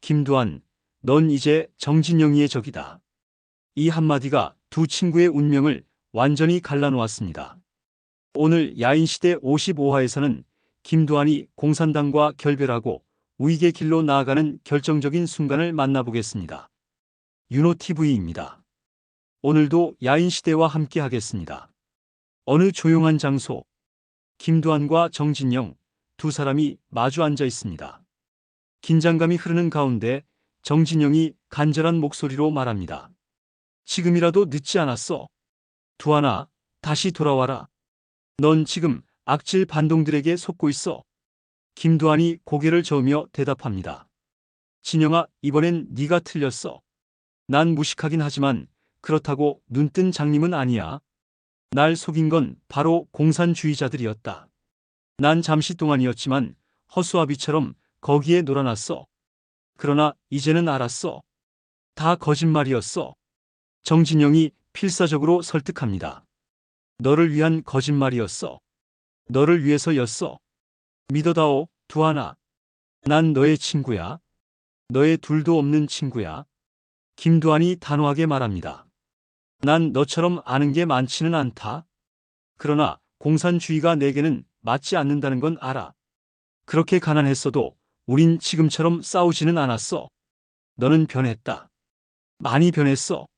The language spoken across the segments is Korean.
김두한, 넌 이제 정진영이의 적이다. 이 한마디가 두 친구의 운명을 완전히 갈라놓았습니다. 오늘 야인시대 55화에서는 김두한이 공산당과 결별하고 우익의 길로 나아가는 결정적인 순간을 만나보겠습니다. 윤호TV입니다. 오늘도 야인시대와 함께 하겠습니다. 어느 조용한 장소, 김두한과 정진영 두 사람이 마주 앉아 있습니다. 긴장감이 흐르는 가운데 정진영이 간절한 목소리로 말합니다. 지금이라도 늦지 않았어. 두한아, 다시 돌아와라. 넌 지금 악질 반동들에게 속고 있어. 김두한이 고개를 저으며 대답합니다. 진영아, 이번엔 네가 틀렸어. 난 무식하긴 하지만 그렇다고 눈뜬 장님은 아니야. 날 속인 건 바로 공산주의자들이었다. 난 잠시 동안이었지만 허수아비처럼 거기에 놀아놨어. 그러나 이제는 알았어. 다 거짓말이었어. 정진영이 필사적으로 설득합니다. 너를 위한 거짓말이었어. 너를 위해서였어. 믿어다오, 두한아. 난 너의 친구야. 너의 둘도 없는 친구야. 김두한이 단호하게 말합니다. 난 너처럼 아는 게 많지는 않다. 그러나 공산주의가 내게는 맞지 않는다는 건 알아. 그렇게 가난했어도 우린 지금처럼 싸우지는 않았어. 너는 변했다. 많이 변했어.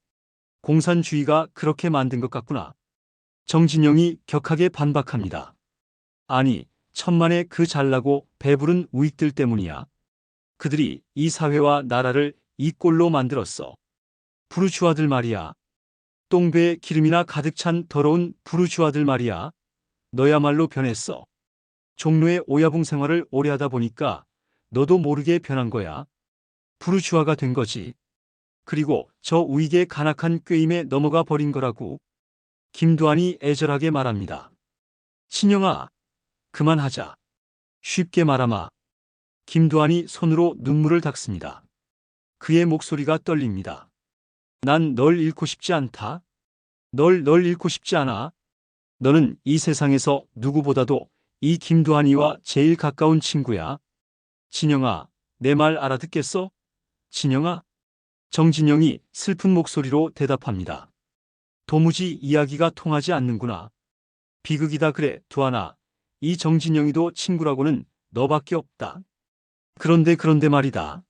공산주의가 그렇게 만든 것 같구나. 정진영이 격하게 반박합니다. 아니, 천만의 그 잘나고 배부른 우익들 때문이야. 그들이 이 사회와 나라를 이 꼴로 만들었어. 부르주아들 말이야. 똥배에 기름이나 가득 찬 더러운 부르주아들 말이야. 너야말로 변했어. 종로의 오야붕 생활을 오래 하다 보니까 너도 모르게 변한 거야. 부르주아가 된 거지. 그리고 저 우익의 간악한 꾀임에 넘어가 버린 거라고. 김두한이 애절하게 말합니다. 친영아, 그만하자. 쉽게 말하마. 김두한이 손으로 눈물을 닦습니다. 그의 목소리가 떨립니다. 난 널 잃고 싶지 않다. 널 잃고 싶지 않아. 너는 이 세상에서 누구보다도 이 김두한이와 제일 가까운 친구야. 진영아, 내 말 알아듣겠어? 진영아? 정진영이 슬픈 목소리로 대답합니다. 도무지 이야기가 통하지 않는구나. 비극이다 그래, 두한아. 이 정진영이도 친구라고는 너밖에 없다. 그런데 말이다.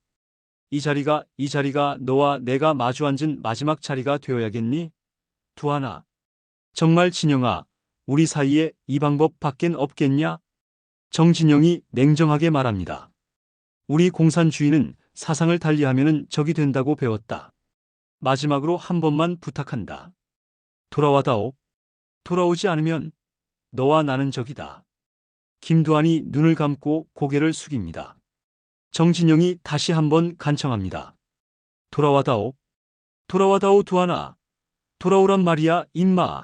이 자리가 너와 내가 마주 앉은 마지막 자리가 되어야겠니? 두한아. 정말 진영아, 우리 사이에 이 방법 밖엔 없겠냐? 정진영이 냉정하게 말합니다. 우리 공산주의는 사상을 달리하면은 적이 된다고 배웠다. 마지막으로 한 번만 부탁한다. 돌아와다오. 돌아오지 않으면 너와 나는 적이다. 김두한이 눈을 감고 고개를 숙입니다. 정진영이 다시 한번 간청합니다. 돌아와다오. 돌아와다오, 두한아. 돌아오란 말이야, 임마.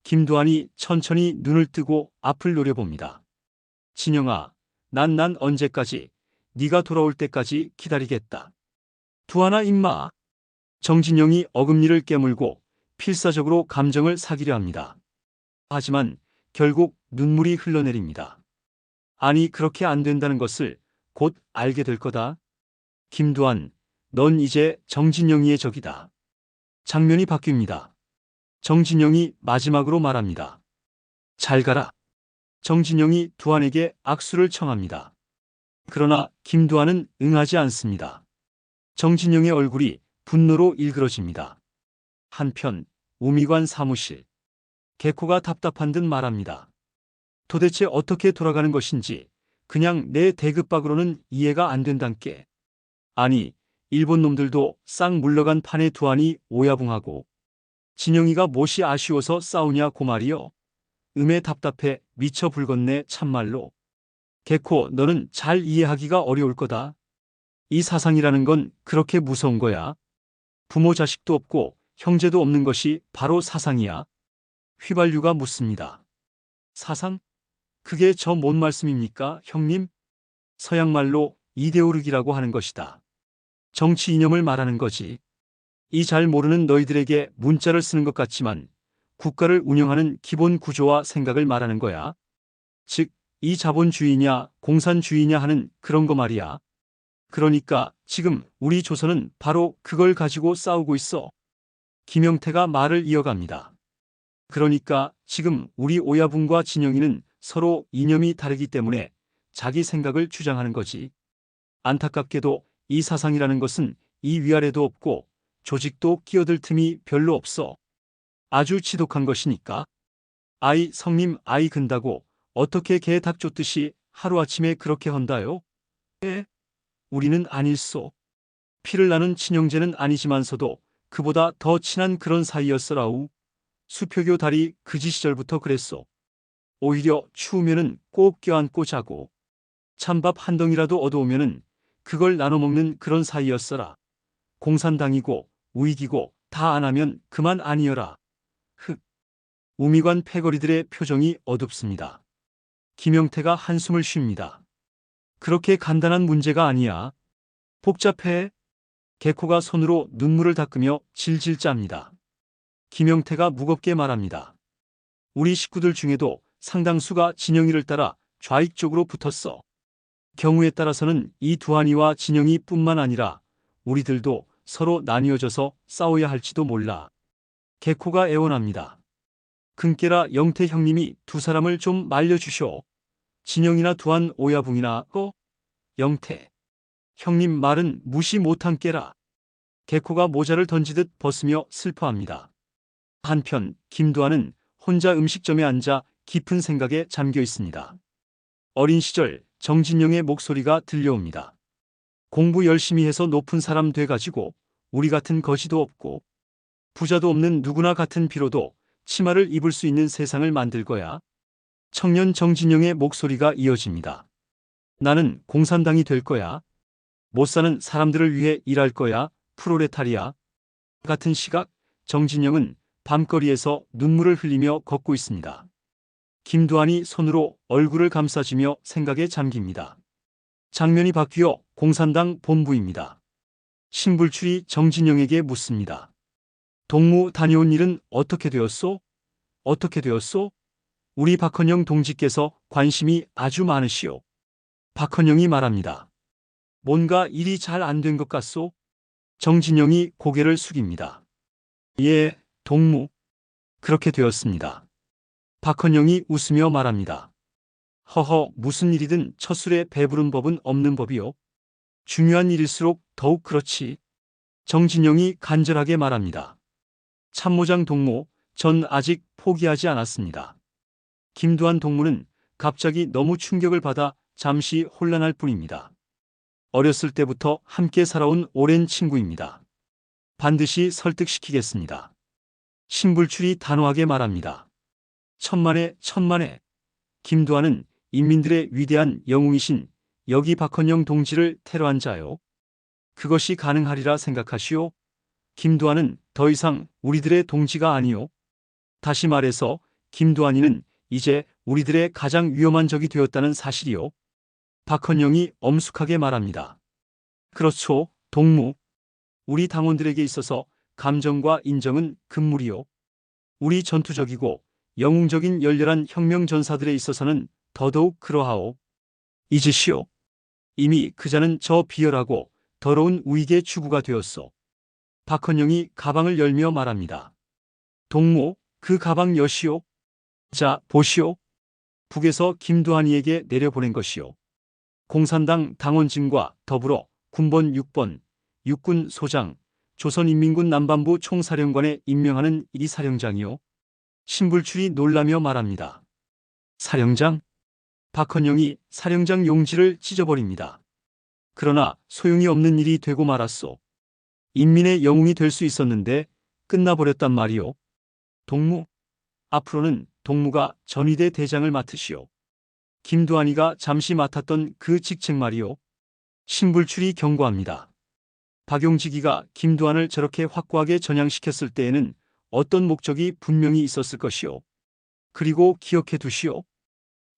김두한이 천천히 눈을 뜨고 앞을 노려봅니다. 진영아, 난 언제까지, 네가 돌아올 때까지 기다리겠다. 두한아, 임마. 정진영이 어금니를 깨물고 필사적으로 감정을 사기려 합니다. 하지만 결국 눈물이 흘러내립니다. 아니, 그렇게 안 된다는 것을 곧 알게 될 거다. 김두한, 넌 이제 정진영이의 적이다. 장면이 바뀝니다. 정진영이 마지막으로 말합니다. 잘 가라. 정진영이 두한에게 악수를 청합니다. 그러나 김두한은 응하지 않습니다. 정진영의 얼굴이 분노로 일그러집니다. 한편 우미관 사무실. 개코가 답답한 듯 말합니다. 도대체 어떻게 돌아가는 것인지 그냥 내 대급박으로는 이해가 안 된단께. 아니, 일본 놈들도 싹 물러간 판에 두한이 오야붕하고 진영이가 몹시 아쉬워서 싸우냐 고 말이여. 음에 답답해 미쳐 불겄네 참말로. 개코, 너는 잘 이해하기가 어려울 거다. 이 사상이라는 건 그렇게 무서운 거야. 부모 자식도 없고 형제도 없는 것이 바로 사상이야. 휘발유가 묻습니다. 사상? 그게 저 뭔 말씀입니까, 형님? 서양말로 이데오르기라고 하는 것이다. 정치 이념을 말하는 거지. 이 잘 모르는 너희들에게 문자를 쓰는 것 같지만 국가를 운영하는 기본 구조와 생각을 말하는 거야. 즉, 이 자본주의냐 공산주의냐 하는 그런 거 말이야. 그러니까 지금 우리 조선은 바로 그걸 가지고 싸우고 있어. 김영태가 말을 이어갑니다. 그러니까 지금 우리 오야붕과 진영이는 서로 이념이 다르기 때문에 자기 생각을 주장하는 거지. 안타깝게도 이 사상이라는 것은 이 위아래도 없고 조직도 끼어들 틈이 별로 없어. 아주 지독한 것이니까. 아이 성님 아이 근다고 어떻게 개 닭 쫓듯이 하루아침에 그렇게 헌다요? 에? 우리는 아닐소. 피를 나눈 친형제는 아니지만서도 그보다 더 친한 그런 사이였어라우. 수표교 달이 그지 시절부터 그랬소. 오히려 추우면은 꼭 껴안고 자고 찬밥 한 덩이라도 얻어오면은 그걸 나눠 먹는 그런 사이였어라. 공산당이고 우익이고 다 안 하면 그만 아니여라. 흑. 우미관 패거리들의 표정이 어둡습니다. 김영태가 한숨을 쉽니다. 그렇게 간단한 문제가 아니야. 복잡해. 개코가 손으로 눈물을 닦으며 질질 짭니다. 김영태가 무겁게 말합니다. 우리 식구들 중에도 상당수가 진영이를 따라 좌익 쪽으로 붙었어. 경우에 따라서는 이 두한이와 진영이 뿐만 아니라 우리들도 서로 나뉘어져서 싸워야 할지도 몰라. 개코가 애원합니다. 금깨라 영태 형님이 두 사람을 좀 말려주쇼. 진영이나 두한 오야붕이나 영태. 형님 말은 무시 못한 깨라. 개코가 모자를 던지듯 벗으며 슬퍼합니다. 한편 김두한은 혼자 음식점에 앉아 깊은 생각에 잠겨 있습니다. 어린 시절 정진영의 목소리가 들려옵니다. 공부 열심히 해서 높은 사람 돼가지고 우리 같은 거지도 없고 부자도 없는 누구나 같은 피로도 치마를 입을 수 있는 세상을 만들 거야. 청년 정진영의 목소리가 이어집니다. 나는 공산당이 될 거야. 못 사는 사람들을 위해 일할 거야. 프로레타리아. 같은 시각 정진영은 밤거리에서 눈물을 흘리며 걷고 있습니다. 김두한이 손으로 얼굴을 감싸주며 생각에 잠깁니다. 장면이 바뀌어 공산당 본부입니다. 신불출이 정진영에게 묻습니다. 동무 다녀온 일은 어떻게 되었소? 어떻게 되었소? 우리 박헌영 동지께서 관심이 아주 많으시오. 박헌영이 말합니다. 뭔가 일이 잘 안 된 것 같소? 정진영이 고개를 숙입니다. 예, 동무. 그렇게 되었습니다. 박헌영이 웃으며 말합니다. 허허, 무슨 일이든 첫 술에 배부른 법은 없는 법이요. 중요한 일일수록 더욱 그렇지. 정진영이 간절하게 말합니다. 참모장 동무, 전 아직 포기하지 않았습니다. 김두한 동무는 갑자기 너무 충격을 받아 잠시 혼란할 뿐입니다. 어렸을 때부터 함께 살아온 오랜 친구입니다. 반드시 설득시키겠습니다. 신불출이 단호하게 말합니다. 천만에 천만에. 김두한은 인민들의 위대한 영웅이신 여기 박헌영 동지를 테러한 자요. 그것이 가능하리라 생각하시오? 김두한은 더 이상 우리들의 동지가 아니오. 다시 말해서 김두한이는 이제 우리들의 가장 위험한 적이 되었다는 사실이요. 박헌영이 엄숙하게 말합니다. 그렇죠, 동무. 우리 당원들에게 있어서 감정과 인정은 금물이요. 우리 전투적이고 영웅적인 열렬한 혁명 전사들에 있어서는 더더욱 그러하오. 잊으시오. 이미 그자는 저 비열하고 더러운 우익의 추구가 되었소. 박헌영이 가방을 열며 말합니다. 동무, 그 가방 여시오. 자, 보시오. 북에서 김두한이에게 내려보낸 것이요. 공산당 당원진과 더불어 군번 6번, 육군 소장, 조선인민군 남반부 총사령관에 임명하는 이 사령장이요. 신불출이 놀라며 말합니다. 사령장? 박헌영이 사령장 용지를 찢어버립니다. 그러나 소용이 없는 일이 되고 말았소. 인민의 영웅이 될 수 있었는데 끝나버렸단 말이오. 동무, 앞으로는 동무가 전위대 대장을 맡으시오. 김두한이가 잠시 맡았던 그 직책 말이오. 신불출이 경고합니다. 박용직이가 김두한을 저렇게 확고하게 전향시켰을 때에는 어떤 목적이 분명히 있었을 것이오. 그리고 기억해 두시오.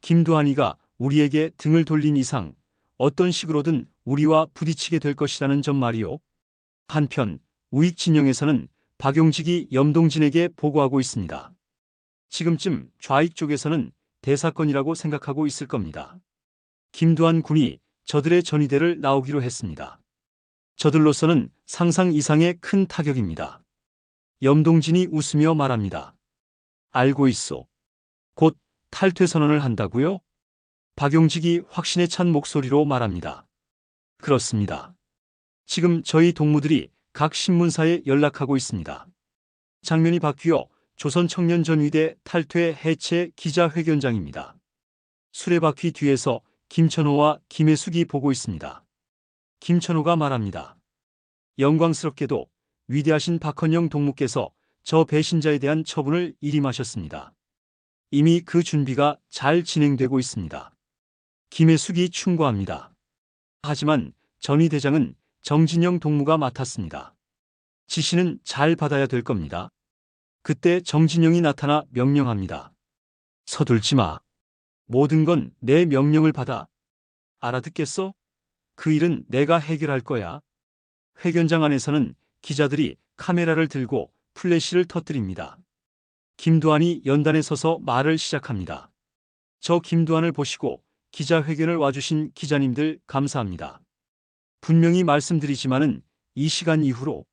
김두한이가 우리에게 등을 돌린 이상 어떤 식으로든 우리와 부딪히게 될 것이라는 점 말이오. 한편 우익 진영에서는 박용직이 염동진에게 보고하고 있습니다. 지금쯤 좌익 쪽에서는 대사건이라고 생각하고 있을 겁니다. 김두한 군이 저들의 전위대를 나오기로 했습니다. 저들로서는 상상 이상의 큰 타격입니다. 염동진이 웃으며 말합니다. 알고 있소. 곧 탈퇴 선언을 한다고요? 박용직이 확신에 찬 목소리로 말합니다. 그렇습니다. 지금 저희 동무들이 각 신문사에 연락하고 있습니다. 장면이 바뀌어 조선청년전위대 탈퇴 해체 기자회견장입니다. 수레바퀴 뒤에서 김천호와 김혜숙이 보고 있습니다. 김천호가 말합니다. 영광스럽게도 위대하신 박헌영 동무께서 저 배신자에 대한 처분을 일임하셨습니다. 이미 그 준비가 잘 진행되고 있습니다. 김혜숙이 충고합니다. 하지만 전위대장은 정진영 동무가 맡았습니다. 지시는 잘 받아야 될 겁니다. 그때 정진영이 나타나 명령합니다. 서둘지 마. 모든 건 내 명령을 받아. 알아듣겠어? 그 일은 내가 해결할 거야. 회견장 안에서는 기자들이 카메라를 들고 플래시를 터뜨립니다. 김두한이 연단에 서서 말을 시작합니다. 저 김두한을 보시고 기자회견을 와주신 기자님들 감사합니다. 분명히 말씀드리지만은 이 시간 이후로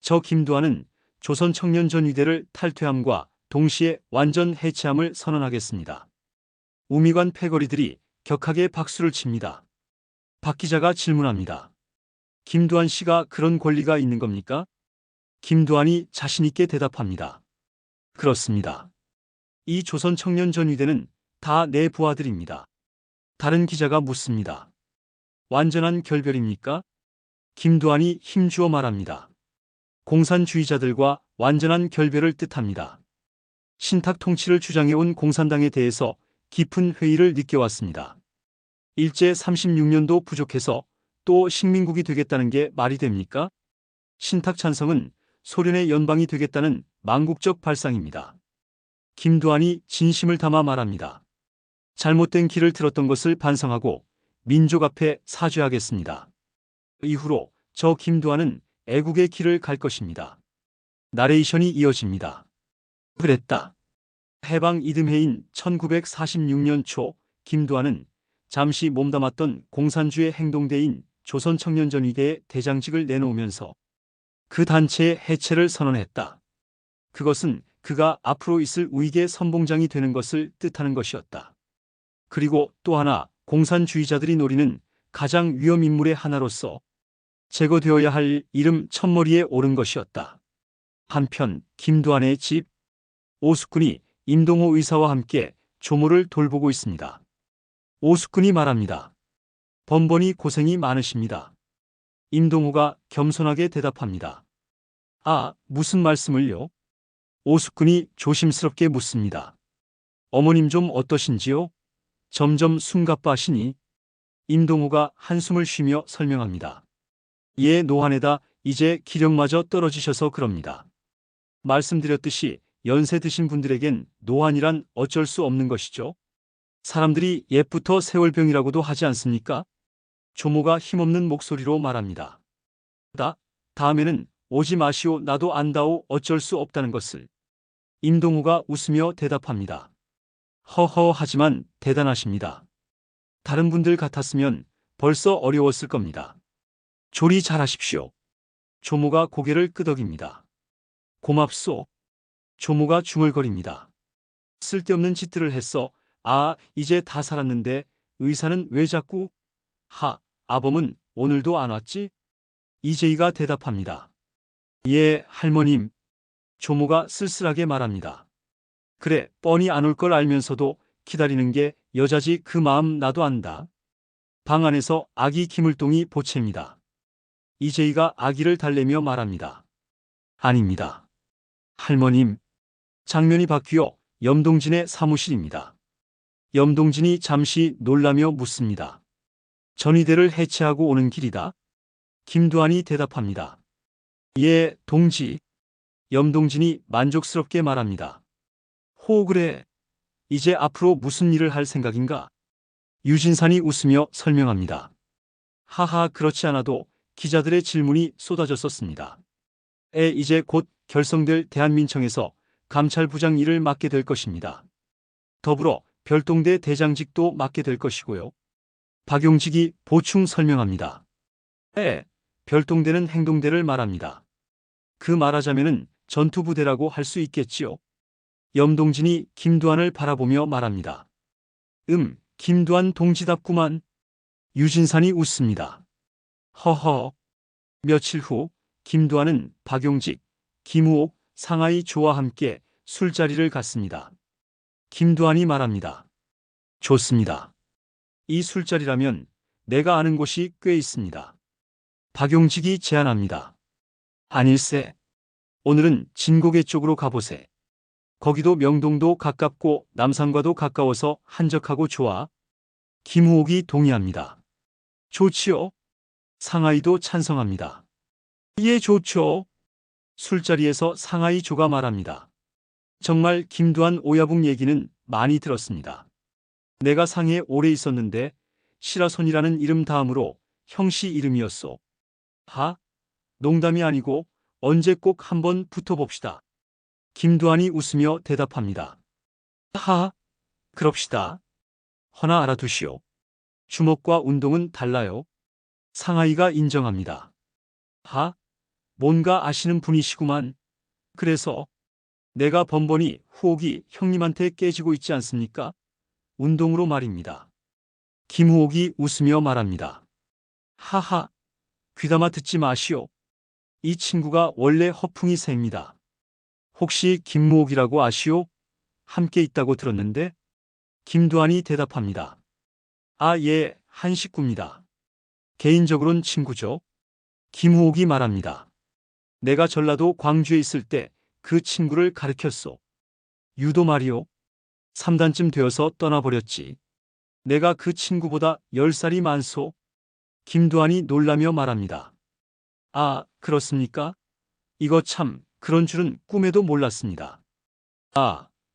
저 김두한은 조선청년전위대를 탈퇴함과 동시에 완전 해체함을 선언하겠습니다. 우미관 패거리들이 격하게 박수를 칩니다. 박 기자가 질문합니다. 김두한 씨가 그런 권리가 있는 겁니까? 김두한이 자신있게 대답합니다. 그렇습니다. 이 조선청년전위대는 다 내 부하들입니다. 다른 기자가 묻습니다. 완전한 결별입니까? 김두한이 힘주어 말합니다. 공산주의자들과 완전한 결별을 뜻합니다. 신탁 통치를 주장해온 공산당에 대해서 깊은 회의를 느껴왔습니다. 일제 36년도 부족해서 또 식민국이 되겠다는 게 말이 됩니까? 신탁 찬성은 소련의 연방이 되겠다는 망국적 발상입니다. 김두한이 진심을 담아 말합니다. 잘못된 길을 들었던 것을 반성하고 민족 앞에 사죄하겠습니다. 이후로 저 김두한은 애국의 길을 갈 것입니다. 나레이션이 이어집니다. 그랬다. 해방 이듬해인 1946년 초 김두한은 잠시 몸담았던 공산주의 행동대인 조선청년전위대의 대장직을 내놓으면서 그 단체의 해체를 선언했다. 그것은 그가 앞으로 있을 우익의 선봉장이 되는 것을 뜻하는 것이었다. 그리고 또 하나 공산주의자들이 노리는 가장 위험 인물의 하나로서 제거되어야 할 이름 첫머리에 오른 것이었다. 한편 김두한의 집 오숙군이 임동호 의사와 함께 조모를 돌보고 있습니다. 오숙군이 말합니다. 번번이 고생이 많으십니다. 임동호가 겸손하게 대답합니다. 아, 무슨 말씀을요? 오숙군이 조심스럽게 묻습니다. 어머님 좀 어떠신지요? 점점 숨가빠하시니 임동호가 한숨을 쉬며 설명합니다. 예, 노안에다 이제 기력마저 떨어지셔서 그럽니다. 말씀드렸듯이 연세 드신 분들에겐 노안이란 어쩔 수 없는 것이죠. 사람들이 옛부터 세월병이라고도 하지 않습니까? 조모가 힘없는 목소리로 말합니다. 다음에는 오지 마시오. 나도 안다오. 어쩔 수 없다는 것을. 임동호가 웃으며 대답합니다. 허허 하지만 대단하십니다. 다른 분들 같았으면 벌써 어려웠을 겁니다. 조리 잘하십시오. 조모가 고개를 끄덕입니다. 고맙소. 조모가 중얼거립니다. 쓸데없는 짓들을 했어. 아, 이제 다 살았는데 의사는 왜 자꾸? 아범은 오늘도 안 왔지? 이재희가 대답합니다. 예, 할머님. 조모가 쓸쓸하게 말합니다. 그래, 뻔히 안 올 걸 알면서도 기다리는 게 여자지. 그 마음 나도 안다. 방 안에서 아기 기물동이 보채입니다. 이재희가 아기를 달래며 말합니다. 아닙니다. 할머님. 장면이 바뀌어 염동진의 사무실입니다. 염동진이 잠시 놀라며 묻습니다. 전위대를 해체하고 오는 길이다? 김두한이 대답합니다. 예, 동지. 염동진이 만족스럽게 말합니다. 그래. 이제 앞으로 무슨 일을 할 생각인가? 유진산이 웃으며 설명합니다. 하하, 그렇지 않아도 기자들의 질문이 쏟아졌었습니다. 이제 곧 결성될 대한민청에서 감찰부장 일을 맡게 될 것입니다. 더불어 별동대 대장직도 맡게 될 것이고요. 박용직이 보충 설명합니다. 별동대는 행동대를 말합니다. 그 말하자면은 전투부대라고 할 수 있겠지요. 염동진이 김두한을 바라보며 말합니다. 김두한 동지답구만. 유진산이 웃습니다. 허허. 며칠 후 김두한은 박용직, 김우옥, 상하이 조와 함께 술자리를 갔습니다. 김두한이 말합니다. 좋습니다. 이 술자리라면 내가 아는 곳이 꽤 있습니다. 박용직이 제안합니다. 아닐세. 오늘은 진고개 쪽으로 가보세. 거기도 명동도 가깝고 남산과도 가까워서 한적하고 좋아. 김우옥이 동의합니다. 좋지요. 상하이도 찬성합니다. 예, 좋죠. 술자리에서 상하이 조가 말합니다. 정말 김두한 오야붕 얘기는 많이 들었습니다. 내가 상해에 오래 있었는데 시라손이라는 이름 다음으로 형씨 이름이었소. 농담이 아니고 언제 꼭 한번 붙어봅시다. 김두한이 웃으며 대답합니다. 그럽시다. 허나 알아두시오. 주먹과 운동은 달라요. 상하이가 인정합니다. 뭔가 아시는 분이시구만. 그래서 내가 번번이 후옥이 형님한테 깨지고 있지 않습니까? 운동으로 말입니다. 김후옥이 웃으며 말합니다. 귀담아 듣지 마시오. 이 친구가 원래 허풍이 새입니다. 혹시 김무옥이라고 아시오? 함께 있다고 들었는데? 김두한이 대답합니다. 예, 한 식구입니다. 개인적으로는 친구죠. 김후옥이 말합니다. 내가 전라도 광주에 있을 때 그 친구를 가르쳤소. 유도 말이오. 3단쯤 되어서 떠나버렸지. 내가 그 친구보다 10살이 많소. 김두한이 놀라며 말합니다. 그렇습니까? 이거 참 그런 줄은 꿈에도 몰랐습니다.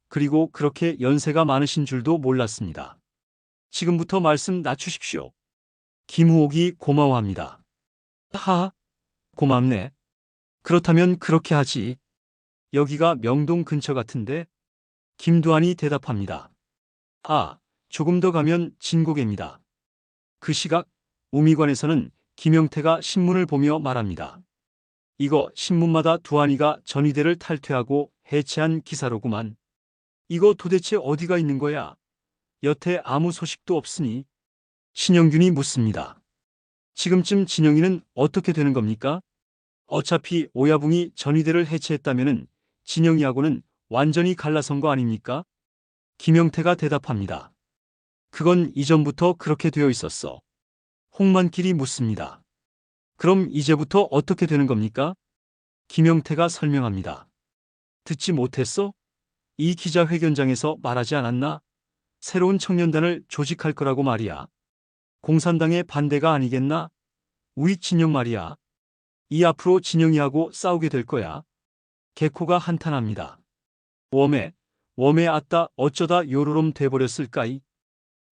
그리고 그렇게 연세가 많으신 줄도 몰랐습니다. 지금부터 말씀 낮추십시오. 김후옥이 고마워합니다. 고맙네. 그렇다면 그렇게 하지. 여기가 명동 근처 같은데? 김두한이 대답합니다. 조금 더 가면 진고개입니다. 그 시각 우미관에서는 김영태가 신문을 보며 말합니다. 이거 신문마다 두한이가 전위대를 탈퇴하고 해체한 기사로구만. 이거 도대체 어디가 있는 거야? 여태 아무 소식도 없으니. 신영균이 묻습니다. 지금쯤 진영이는 어떻게 되는 겁니까? 어차피 오야붕이 전위대를 해체했다면은 진영이하고는 완전히 갈라선 거 아닙니까? 김영태가 대답합니다. 그건 이전부터 그렇게 되어 있었어. 홍만길이 묻습니다. 그럼 이제부터 어떻게 되는 겁니까? 김영태가 설명합니다. 듣지 못했어? 이 기자회견장에서 말하지 않았나? 새로운 청년단을 조직할 거라고 말이야. 공산당의 반대가 아니겠나? 우리 진영 말이야. 이 앞으로 진영이하고 싸우게 될 거야. 개코가 한탄합니다. 웜에 아따 어쩌다 요로롬 돼버렸을까이?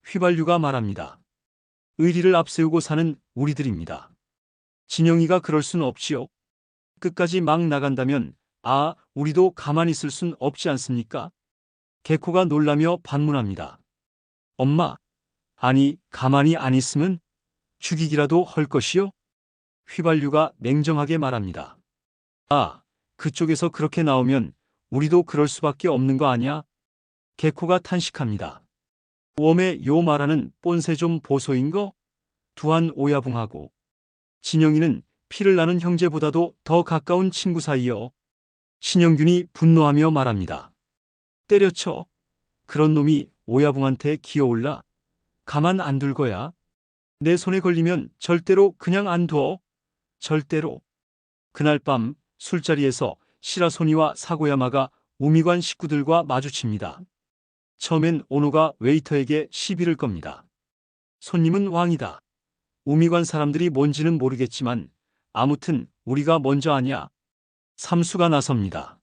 휘발유가 말합니다. 의리를 앞세우고 사는 우리들입니다. 진영이가 그럴 순 없지요. 끝까지 막 나간다면 우리도 가만히 있을 순 없지 않습니까? 개코가 놀라며 반문합니다. 엄마, 아니 가만히 안 있으면 죽이기라도 할 것이요? 휘발유가 냉정하게 말합니다. 그쪽에서 그렇게 나오면 우리도 그럴 수밖에 없는 거 아냐? 개코가 탄식합니다. 웜의 요 말하는 뽐새 좀 보소인 거? 두한 오야붕하고 진영이는 피를 나는 형제보다도 더 가까운 친구 사이여. 신영균이 분노하며 말합니다. 때려쳐. 그런 놈이 오야붕한테 기어올라. 가만 안 둘 거야. 내 손에 걸리면 절대로 그냥 안 둬. 절대로. 그날 밤 술자리에서 시라소니와 사고야마가 우미관 식구들과 마주칩니다. 처음엔 오노가 웨이터에게 시비를 겁니다. 손님은 왕이다. 우미관 사람들이 뭔지는 모르겠지만 아무튼 우리가 먼저 아냐. 삼수가 나섭니다.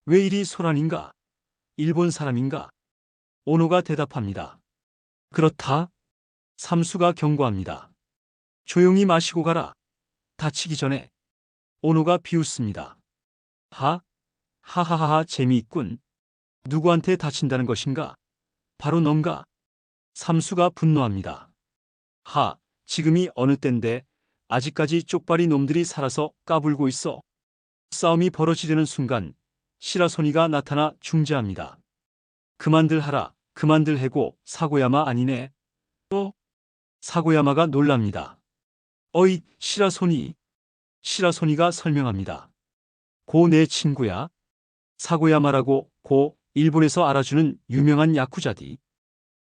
왜 이리 소란인가? 일본 사람인가? 오노가 대답합니다. 그렇다. 삼수가 경고합니다. 조용히 마시고 가라. 다치기 전에. 오노가 비웃습니다. 하하하하 재미있군. 누구한테 다친다는 것인가? 바로 넌가? 삼수가 분노합니다. 하, 지금이 어느 땐데 아직까지 쪽발이 놈들이 살아서 까불고 있어. 싸움이 벌어지려는 순간 시라소니가 나타나 중재합니다. 그만들 하라, 그만들 해고 사고야마 아니네. 사고야마가 놀랍니다. 어이, 시라소니. 시라소니가 설명합니다. 고 내 친구야. 사고야마라고 고 일본에서 알아주는 유명한 야쿠자디.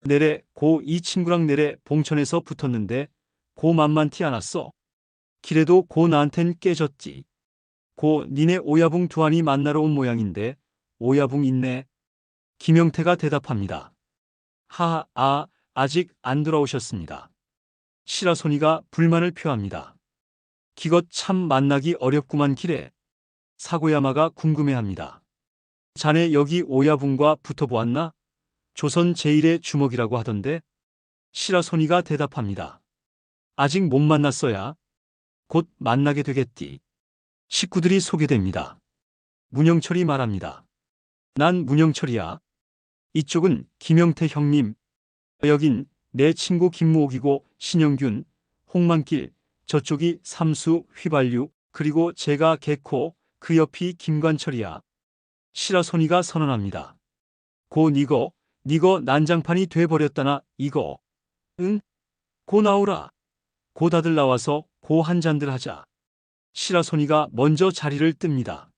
내래 고 이 친구랑 내래 봉천에서 붙었는데 고 만만티 않았어. 길에도 고 나한텐 깨졌지. 고 니네 오야붕 두한이 만나러 온 모양인데 오야붕 있네. 김영태가 대답합니다. 아직 안 돌아오셨습니다. 시라소니가 불만을 표합니다. 기껏 참 만나기 어렵구만 길에. 사고야마가 궁금해합니다. 자네 여기 오야붕과 붙어보았나? 조선 제1의 주먹이라고 하던데. 시라소니가 대답합니다. 아직 못 만났어야. 곧 만나게 되겠디. 식구들이 소개됩니다. 문영철이 말합니다. 난 문영철이야. 이쪽은 김영태 형님. 여긴 내 친구 김무옥이고 신영균, 홍만길, 저쪽이 삼수, 휘발유, 그리고 제가 개코, 그 옆이 김관철이야. 시라소니가 선언합니다. 고 니거 난장판이 돼버렸다나 이거. 응? 고 나오라. 고 다들 나와서 고 한 잔들 하자. 시라소니가 먼저 자리를 뜹니다.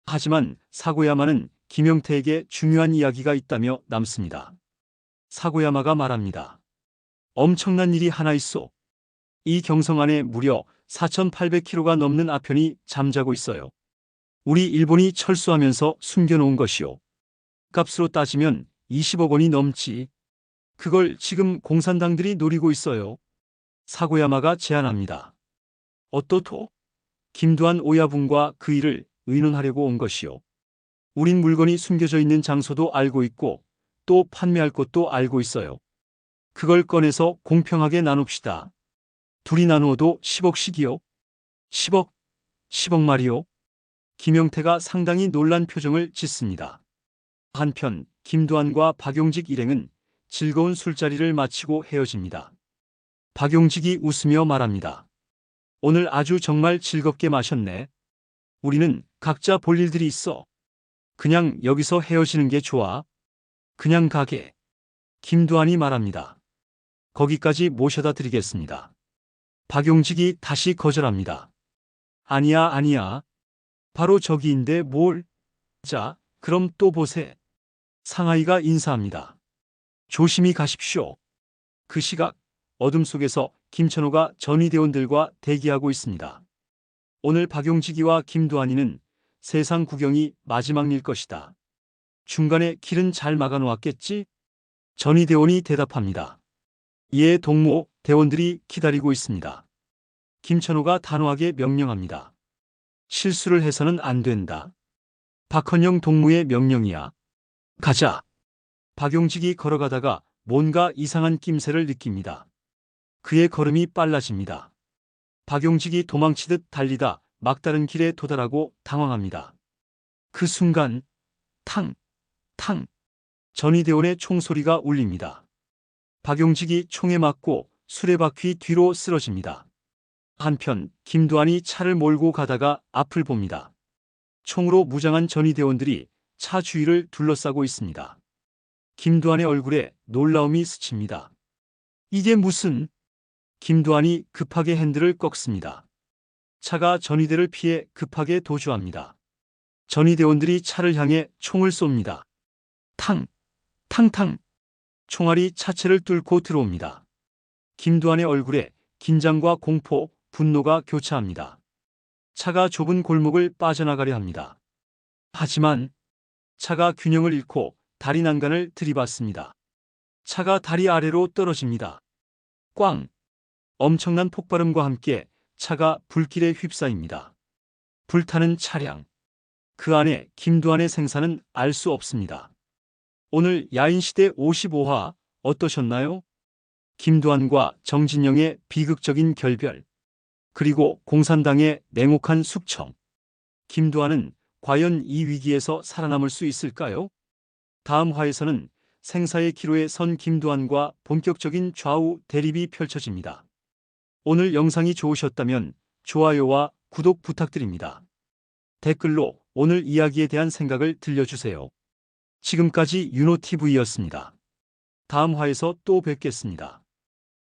하지만 사고야마는 김영태에게 중요한 이야기가 있다며 남습니다. 사고야마가 말합니다. 엄청난 일이 하나 있어. 이 경성 안에 무려 4,800km가 넘는 아편이 잠자고 있어요. 우리 일본이 철수하면서 숨겨놓은 것이요. 값으로 따지면 20억 원이 넘지. 그걸 지금 공산당들이 노리고 있어요. 사고야마가 제안합니다. 어떠토? 김두한 오야붕과 그 일을 의논하려고 온 것이요. 우린 물건이 숨겨져 있는 장소도 알고 있고 또 판매할 곳도 알고 있어요. 그걸 꺼내서 공평하게 나눕시다. 둘이 나누어도 10억씩이요. 10억 말이요. 김영태가 상당히 놀란 표정을 짓습니다. 한편 김두한과 박용직 일행은 즐거운 술자리를 마치고 헤어집니다. 박용직이 웃으며 말합니다. 오늘 아주 정말 즐겁게 마셨네. 우리는 각자 볼 일들이 있어. 그냥 여기서 헤어지는 게 좋아. 그냥 가게. 김두한이 말합니다. 거기까지 모셔다 드리겠습니다. 박용직이 다시 거절합니다. 아니야. 바로 저기인데 뭘. 자, 그럼 또 보세. 상하이가 인사합니다. 조심히 가십시오. 그 시각 어둠 속에서 김천호가 전위대원들과 대기하고 있습니다. 오늘 박용직이와 김두한이는 세상 구경이 마지막일 것이다. 중간에 길은 잘 막아놓았겠지? 전위대원이 대답합니다. 예, 동무, 대원들이 기다리고 있습니다. 김천호가 단호하게 명령합니다. 실수를 해서는 안 된다. 박헌영 동무의 명령이야. 가자. 박용직이 걸어가다가 뭔가 이상한 낌새를 느낍니다. 그의 걸음이 빨라집니다. 박용직이 도망치듯 달리다 막다른 길에 도달하고 당황합니다. 그 순간 탕! 전위대원의 총소리가 울립니다. 박용직이 총에 맞고 수레바퀴 뒤로 쓰러집니다. 한편 김두한이 차를 몰고 가다가 앞을 봅니다. 총으로 무장한 전위대원들이 차 주위를 둘러싸고 있습니다. 김두한의 얼굴에 놀라움이 스칩니다. 이게 무슨... 김두한이 급하게 핸들을 꺾습니다. 차가 전위대를 피해 급하게 도주합니다. 전위대원들이 차를 향해 총을 쏩니다. 탕! 총알이 차체를 뚫고 들어옵니다. 김두한의 얼굴에 긴장과 공포, 분노가 교차합니다. 차가 좁은 골목을 빠져나가려 합니다. 하지만 차가 균형을 잃고 다리 난간을 들이받습니다. 차가 다리 아래로 떨어집니다. 꽝! 엄청난 폭발음과 함께 차가 불길에 휩싸입니다. 불타는 차량. 그 안에 김두한의 생사는 알 수 없습니다. 오늘 야인시대 55화 어떠셨나요? 김두한과 정진영의 비극적인 결별, 그리고 공산당의 냉혹한 숙청. 김두한은 과연 이 위기에서 살아남을 수 있을까요? 다음 화에서는 생사의 기로에 선 김두한과 본격적인 좌우 대립이 펼쳐집니다. 오늘 영상이 좋으셨다면 좋아요와 구독 부탁드립니다. 댓글로 오늘 이야기에 대한 생각을 들려주세요. 지금까지 윤호TV였습니다. 다음 화에서 또 뵙겠습니다.